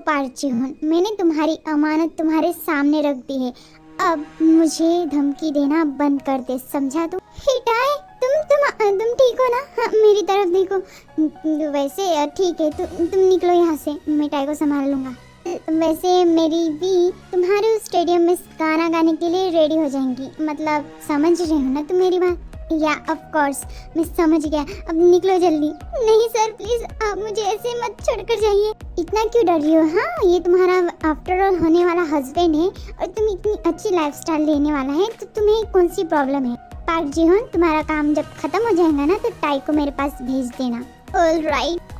पार्चिहन, मैंने तुम्हारी अमानत तुम्हारे सामने रख दी है। अब मुझे धमकी देना बंद कर दे, समझा तुम? हिटाए, तुम ठीक हो ना? हाँ, मेरी तरफ देखो। वैसे ठीक है, तुम निकलो यहाँ से, मैं टाई को संभाल लूँगा। वैसे मेरी भी तुम्हारे उस स्टेडियम में गाना गाने के लिए रेडी हो जाएंगी, मतलब समझ रहे हो ना तुम मेरी बात? या ऑफ कोर्स, मैं समझ गया। अब निकलो जल्दी। नहीं सर प्लीज, आप मुझे ऐसे मत छोड़कर जाइए। इतना क्यों डर रही हो? हाँ, ये तुम्हारा आफ्टर ऑल होने वाला हस्बैंड है और तुम इतनी अच्छी लाइफस्टाइल लेने वाला है, तो तुम्हें कौन सी प्रॉब्लम है? पार्क जीवन, तुम्हारा काम जब खत्म हो जाएगा ना तो टाई को मेरे पास भेज देना। All right.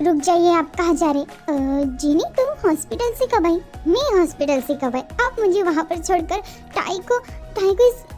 रुक जाइए, आप कहाँ जा रहे? जीनी, तुम हॉस्पिटल से कब आई? मैं हॉस्पिटल से कब आई? आप मुझे वहाँ पर छोड़कर टाई को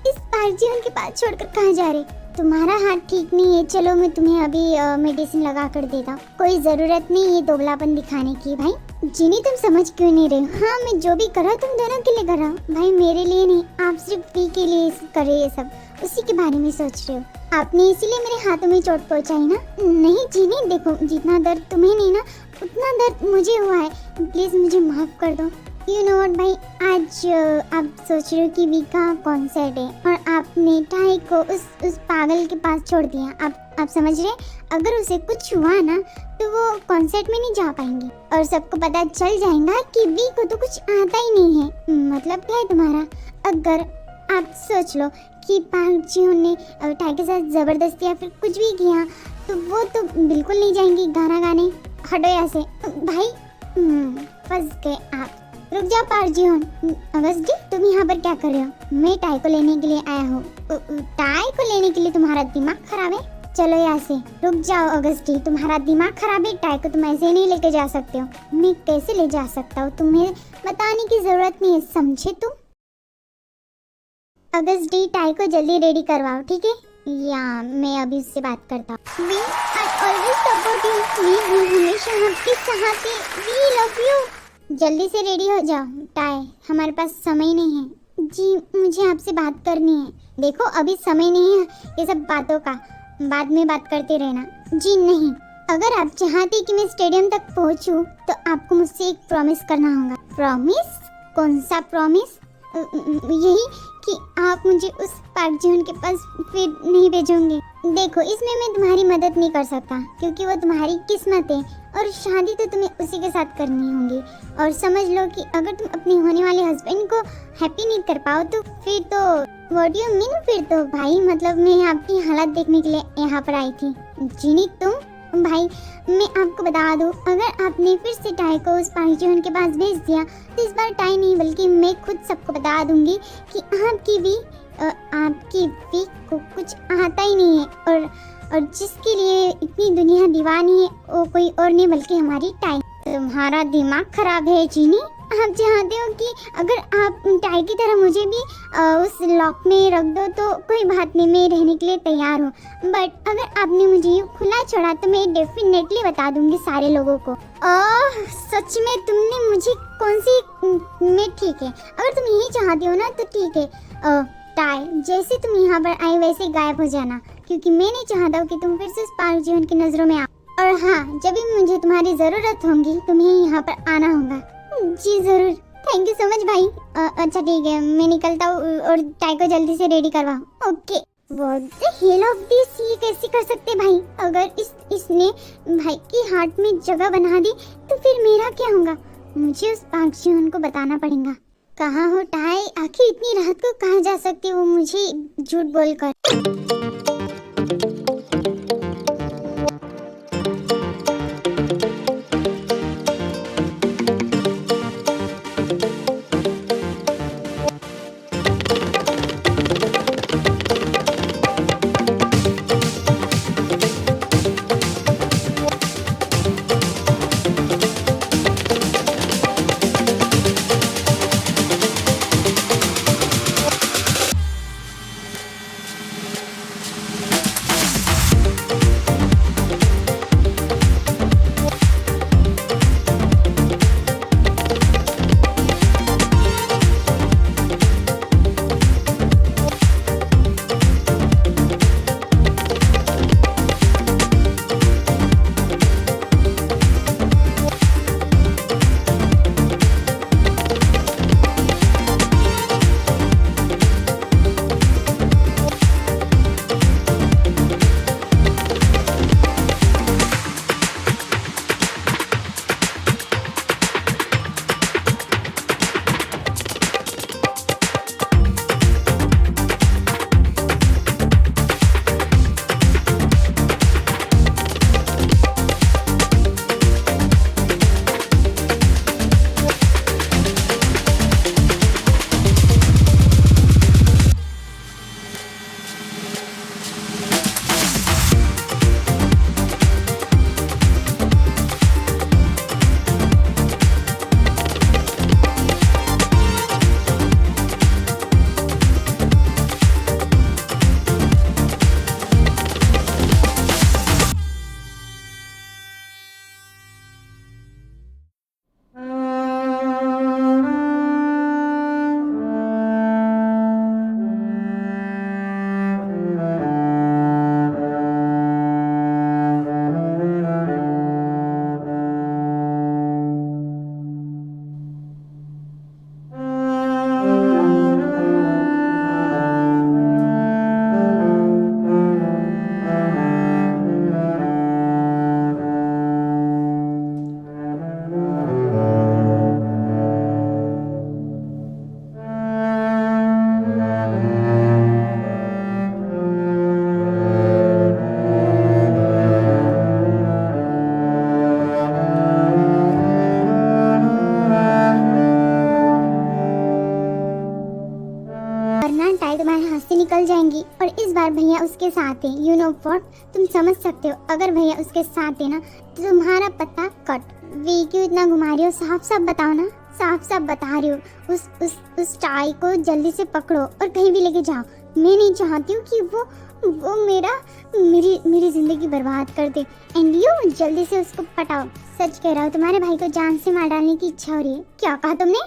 इस पार्जियन के पास छोड़कर कहाँ जा रहे? तुम्हारा हाथ ठीक नहीं है, चलो मैं तुम्हें अभी मेडिसिन लगा कर देता हूँ। कोई जरूरत नहीं ये दोगलापन दिखाने की। भाई जीनी, तुम समझ क्यों नहीं रहे हो? हाँ, मैं जो भी कर रहा हूँ तुम दोनों के लिए कर रहा हूँ भाई, मेरे लिए नहीं। आप सिर्फ फी के लिए कर रहे ये सब, उसी के बारे में सोच रहे हो। आपने इसीलिए मेरे हाथों में चोट पहुंचाई ना? नहीं जीनी, देखो जितना दर्द तुम्हें नहीं ना उतना दर्द मुझे हुआ है, प्लीज मुझे माफ कर दो। यू नो व्हाट भाई, आज आप सोच रहे हो कि वी का कॉन्सर्ट है और आपने टाई को उस पागल के पास छोड़ दिया। आप समझ रहे? अगर उसे कुछ हुआ ना तो वो कॉन्सर्ट में नहीं जा पाएंगे और सबको पता चल जाएगा कि वी को तो कुछ आता ही नहीं है। मतलब क्या है तुम्हारा? अगर आप सोच लो कि पार्क जी ने टाई के साथ जबरदस्ती या फिर कुछ भी किया तो वो तो बिल्कुल नहीं जाएंगी गाना गाने। हटो यहाँ से भाई। फंस गए आप। रुक जाओ पार्क जी। अगस्त जी, तुम यहाँ पर क्या कर रहे हो? मैं टाई को लेने के लिए आया हूँ। टाई को लेने के लिए? तुम्हारा दिमाग खराब है? चलो यहाँ से। रुक जाओ अगस्त जी, तुम्हारा दिमाग खराब है? टाई को तुम ऐसे नहीं लेके जा सकते हो। मैं कैसे ले जा सकता हूँ? तुम्हें बताने की जरूरत नहीं है, समझे तुम? अगस्त डी, टाई को जल्दी रेडी करवाओ, ठीक है? या मैं अभी उससे बात करता हूँ। We, I always support you. We हमेशा आपके साथ है। We love you. जल्दी से रेडी हो जाओ। टाई, हमारे पास समय नहीं है। जी, मुझे आपसे बात करनी है। देखो अभी समय नहीं है ये सब बातों का, बाद में बात करते रहना। जी नहीं, अगर आप चाहते कि मैं स्टेडियम तक पहुँचूँ तो आपको मुझसे एक प्रॉमिस करना होगा। प्रॉमिस? कौन सा प्रॉमिस? यही कि आप मुझे उस पार्क जीवन के पास फिर नहीं भेजोगे। देखो, इसमें मैं तुम्हारी मदद नहीं कर सकता क्योंकि वो तुम्हारी किस्मत है और शादी तो तुम्हें उसी के साथ करनी होगी। और समझ लो कि अगर तुम अपने होने वाले हस्बैंड को हैप्पी नहीं कर पाओ तो फिर तो व्हाट यू मीन? फिर तो भाई मतलब मैं आपकी हालत देखने के लिए यहाँ पर आई थी। जीनी, तुम भाई मैं आपको बता दूं, अगर आपने फिर से टाई को उस पार्क जीवन के पास भेज दिया तो इस बार टाई नहीं बल्कि मैं खुद सबको बता दूंगी कि आपकी भी को कुछ आता ही नहीं है और जिसके लिए इतनी दुनिया दीवानी है वो कोई और नहीं बल्कि हमारी टाई। तुम्हारा दिमाग खराब है जीनी। आप चाहते हो कि अगर आप टाई की तरह मुझे भी उस लॉक में रख दो तो कोई बात नहीं, मैं रहने के लिए तैयार हूँ। बट अगर आपने मुझे यूँ खुला छोड़ा तो मैं डेफिनेटली बता दूंगी सारे लोगों को। सच में तुमने मुझे कौन सी? मैं ठीक है, अगर तुम यही चाहती हो ना तो ठीक है। टाई, जैसे तुम यहाँ पर आई वैसे गायब हो जाना क्योंकि मैं नहीं चाहता हूँ कि तुम फिर से उस पार्क जीवन की नजरों में आओ। और हाँ, जब भी मुझे तुम्हारी जरूरत होगी तुम्हें यहाँ पर आना होगा। जी जरूर। थैंक यू सो मच भाई। अच्छा ठीक है, मैं निकलता हूँ और टाई को जल्दी से रेडी करवाओ। Okay. What the hell of this, ये कैसे कर सकते भाई? अगर इसने भाई की हार्ट में जगह बना दी तो फिर मेरा क्या होगा? मुझे उस पार्क जीवन को बताना पड़ेगा। कहाँ हो टाई? आखिर इतनी रात को कहाँ जा सकती हो मुझे झूठ बोलकर? इस बार भैया उसके साथ है। यू नो व्हाट, तुम समझ सकते हो, अगर भैया उसके साथ है ना तो तुम्हारा पत्ता कट। वी क्यों इतना घुमा रही हो, साफ साफ बताओ ना, साफ साफ बता रही हो। उस टाई को जल्दी से पकड़ो और कहीं भी लेके जाओ। मैं नहीं चाहती हूँ कि वो मेरी जिंदगी बर्बाद कर दे। एंड यू जल्दी से उसको पटाओ। सच कह रहा हूँ, तुम्हारे भाई को जान से मार डालने की इच्छा हो रही है। क्या कहा तुमने?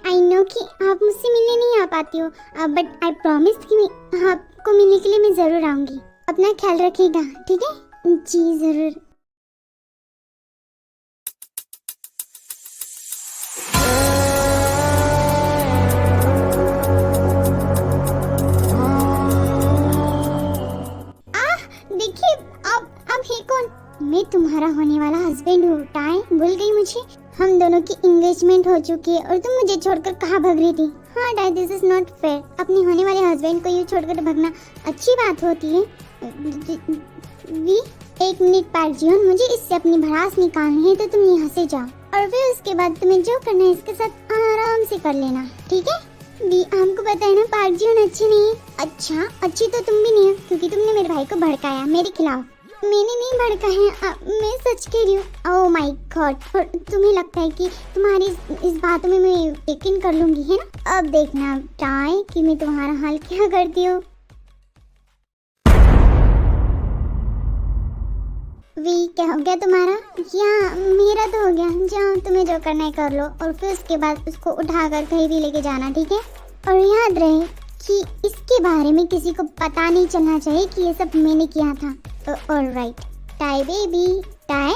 आई नो कि आप मुझसे मिलने नहीं आ पाती हो, बट आई प्रॉमिस कि मैं आपको मिलने के लिए मैं जरूर आऊंगी। अपना ख्याल रखिएगा, ठीक है? जी जरूर। देखिए, अब है कौन? मैं तुम्हारा होने वाला हस्बैंड हूँ। टाई, भूल गई मुझे? हम दोनों की एंगेजमेंट हो चुकी है और तुम मुझे छोड़कर कहाँ भाग रही थी? हाँ tie, this is not fair. अपने होने वाले हस्बैंड को यूँ छोड़कर भागना अच्छी बात होती है? वी, एक मिनट पार्क जीवन, मुझे इससे अपनी भड़ास निकालनी है, तो तुम यहाँ से जाओ और फिर उसके बाद तुम्हें जो करना है इसके साथ आराम से कर लेना, ठीक है? दी, हमको पता है ना पार्क जीवन अच्छी नहीं है। अच्छा, अच्छी तो तुम भी नहीं हो, क्योंकि तुमने मेरे भाई को भड़काया मेरे खिलाफ। मैंने नहीं भड़काया, मैं सच कह रही हूँ। ओह माय गॉड, और तुम्हें लगता है कि तुम्हारी इस बातों में मैं यकीन कर लूंगी, है ना? अब देखना टाई कि मैं तुम्हारा हाल क्या करती हूँ। वी, क्या हो गया तुम्हारा? या मेरा तो हो गया। जाओ, तुम्हें जो करना है कर लो और फिर उसके बाद उसको उठाकर कहीं भी लेके जाना, ठीक है? और याद रहे कि इसके बारे में किसी को पता नहीं चलना चाहिए कि ये सब मैंने किया था। Alright tie baby. Tie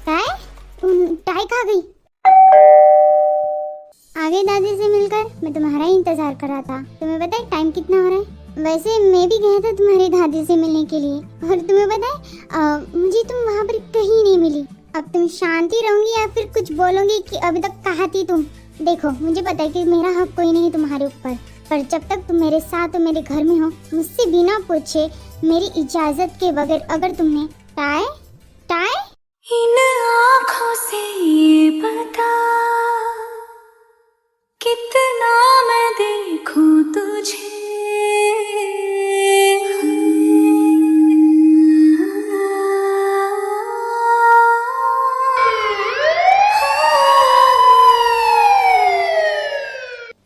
tie tie कहाँ गई? आ गई दादी से मिलकर। मैं तुम्हारा ही इंतजार कर रहा था। तुम्हें पता है टाइम कितना हो रहा है? वैसे मैं भी गया था तुम्हारी दादी से मिलने के लिए, और तुम्हें पता है मुझे तुम वहाँ पर कहीं नहीं मिली। अब तुम शांति रहोगी या फिर कुछ बोलोगी कि अभी तक कहाँ थी तुम? देखो, मुझे पता है कि मेरा हक कोई नहीं तुम्हारे ऊपर, पर जब तक तुम मेरे साथ और मेरे घर में हो, मुझसे बिना पूछे मेरी इजाजत के बगैर अगर तुमने टाई टाई इन आँखों से ये बता कितना मैं देखूं तुझे।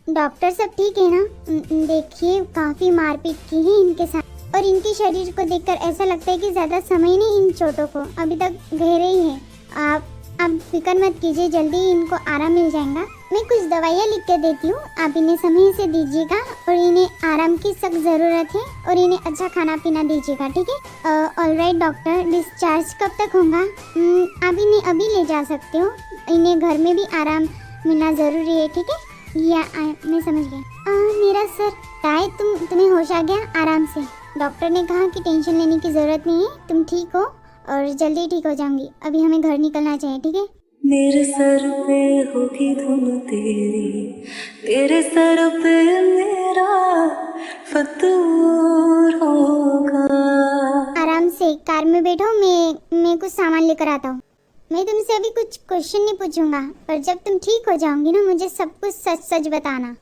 डॉक्टर सब ठीक है ना? देखिए, काफी मारपीट की है इनके साथ और इनके शरीर को देखकर ऐसा लगता है कि ज्यादा समय नहीं इन चोटों को, अभी तक गहरे ही है। आप फिक्र मत कीजिए, जल्दी इनको आराम मिल जाएगा। मैं कुछ दवाइयाँ लिख के देती हूँ, आप इन्हें समय से दीजिएगा और इन्हें आराम की सख्त ज़रूरत है और इन्हें अच्छा खाना पीना दीजिएगा, ठीक है? ऑलराइट डॉक्टर, डिस्चार्ज कब तक होगा? आप इन्हें अभी ले जा सकते हो, इन्हें घर में भी आराम मिलना ज़रूरी है, ठीक है? मैं समझ गया। मेरा सर। टाई, तुम्हें होश आ गया? आराम से। डॉक्टर ने कहा कि टेंशन लेने की ज़रूरत नहीं है, तुम ठीक हो और जल्दी ठीक हो जाऊंगी। अभी हमें घर निकलना चाहिए, ठीक है? मेरे सर पे होगी धुन तेरी, तेरे सर पे मेरा फतूर होगा। आराम से कार में बैठो, मैं कुछ सामान लेकर आता हूँ। मैं तुमसे अभी कुछ क्वेश्चन नहीं पूछूंगा, पर जब तुम ठीक हो जाओगी ना, मुझे सब कुछ सच सच बताना।